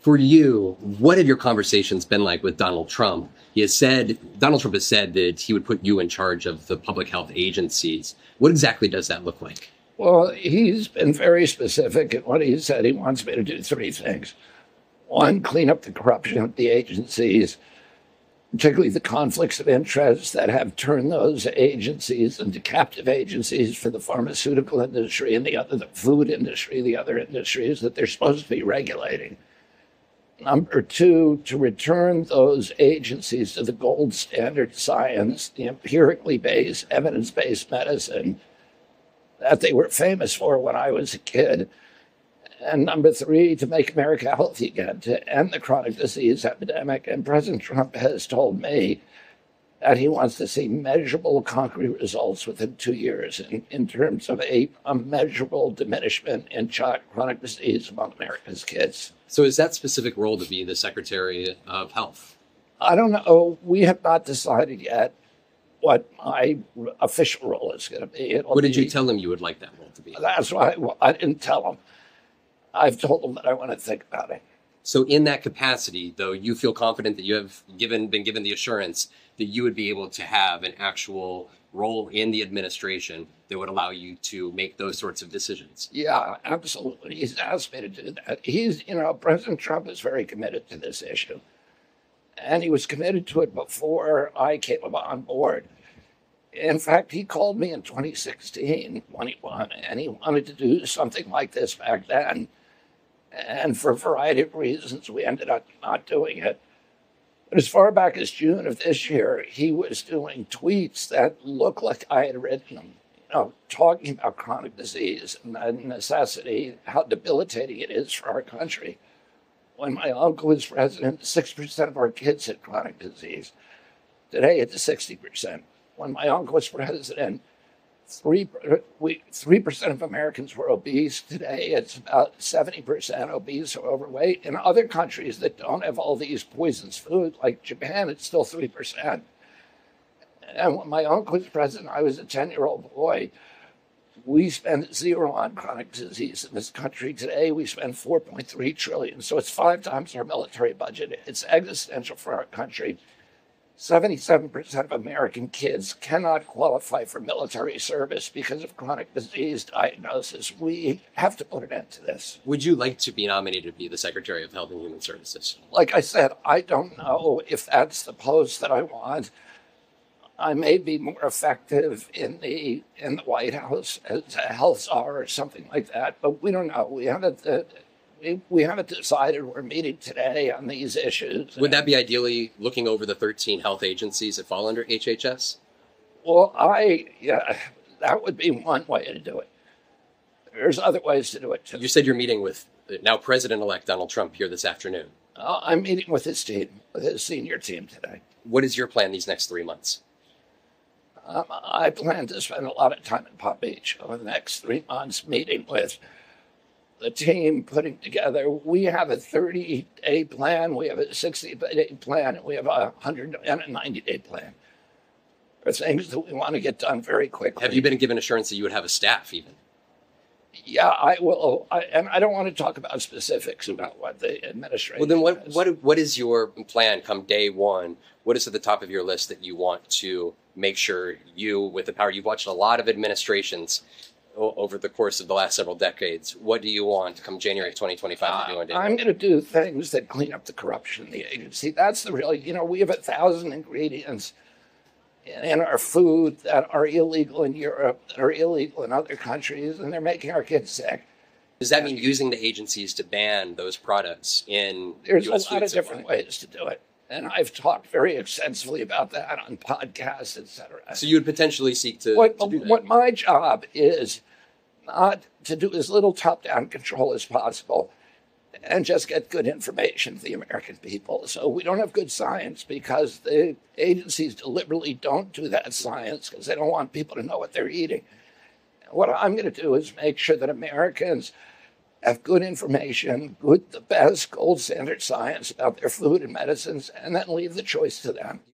For you, what have your conversations been like with Donald Trump? Donald Trump has said that he would put you in charge of the public health agencies. What exactly does that look like? Well, he's been very specific in what he said. He wants me to do three things. One, clean up the corruption of the agencies, particularly the conflicts of interest that have turned those agencies into captive agencies for the pharmaceutical industry and the food industry, the other industries that they're supposed to be regulating. Number two, to return those agencies to the gold standard science, the empirically based, evidence-based medicine that they were famous for when I was a kid. And number three, to make America healthy again, to end the chronic disease epidemic. And President Trump has told me that he wants to see measurable, concrete results within 2 years in terms of a measurable diminishment in chronic disease among America's kids. So is that specific role to be the Secretary of Health? I don't know. We have not decided yet what my official role is going to be. What did you tell him you would like that role to be? That's why I didn't tell him. I've told him that I want to think about it. So in that capacity, though, you feel confident that you have been given the assurance that you would be able to have an actual role in the administration that would allow you to make those sorts of decisions? Yeah, absolutely. He's asked me to do that. President Trump is very committed to this issue. And he was committed to it before I came on board. In fact, he called me in 2016 when he won, and he wanted to do something like this back then. And for a variety of reasons, we ended up not doing it. But as far back as June of this year, he was doing tweets that looked like I had written them, talking about chronic disease and the necessity, how debilitating it is for our country. When my uncle was president, 6% of our kids had chronic disease. Today, it's 60%. When my uncle was president, 3% of Americans were obese. Today, it's about 70% obese or overweight. In other countries that don't have all these poisonous foods, like Japan, it's still 3%. And when my uncle was president, I was a 10-year-old boy. We spend zero on chronic disease in this country. Today, we spend $4.3 trillion. So it's 5 times our military budget. It's existential for our country. 77% of American kids cannot qualify for military service because of chronic disease diagnosis. We have to put an end to this. Would you like to be nominated to be the Secretary of Health and Human Services? Like I said, I don't know if that's the post that I want. I may be more effective in the White House as a health czar or something like that, but we don't know. We haven't decided. We're meeting today on these issues. Would that be ideally looking over the 13 health agencies that fall under HHS? Well, that would be one way to do it. There's other ways to do it, too. You said you're meeting with now President-elect Donald Trump here this afternoon. I'm meeting with his team, with his senior team today. What is your plan these next 3 months? I plan to spend a lot of time in Palm Beach over the next 3 months meeting with the team, putting together. We have a 30-day plan, we have a 60-day plan, and we have a 190-day plan. There are things that we want to get done very quickly. Have you been given assurance that you would have a staff even? Yeah, I will. And I don't want to talk about specifics about what the administration Well, then what is your plan come day one? What is at the top of your list that you want to make sure you, with the power, you've watched a lot of administrations over the course of the last several decades. What do you want come January 2025 to do on day one? I'm going to do things that clean up the corruption in the agency. That's the real, we have 1,000 ingredients in our food that are illegal in Europe, that are illegal in other countries, and they're making our kids sick. Does that mean using the agencies to ban those products in There's US a lot of food different supply? ways to do it. And I've talked very extensively about that on podcasts, et cetera. So you would potentially seek to do that? What my job is not to do as little top-down control as possible and just get good information for the American people. So we don't have good science because the agencies deliberately don't do that science because they don't want people to know what they're eating. What I'm going to do is make sure that Americans have good information, the best gold standard science about their food and medicines, and then leave the choice to them.